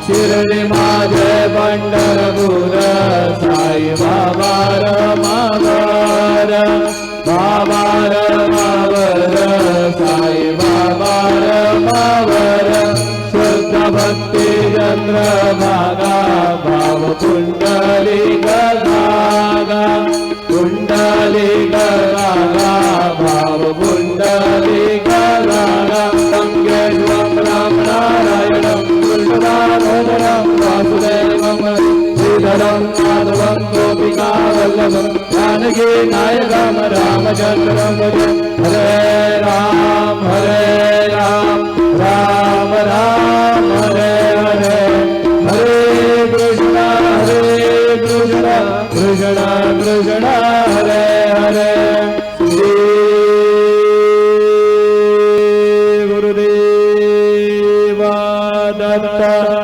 शिर्डी माझे पंढरपूर साई बाबा रमावर बाबा रमावर साई बाबा रमावर शुद्ध भक्ती चंद्रभागा भाव कुंडली गगा कुंडली गगा भाव कुंडली गगा संगेश्वरं राम नारायणं कृष्णदामोदरं वासुदेवं श्रीधरं माधवं गोपिका वल्लभं जानकी नायकं रामचन्द्रं भजे हरे राम राम राम हरे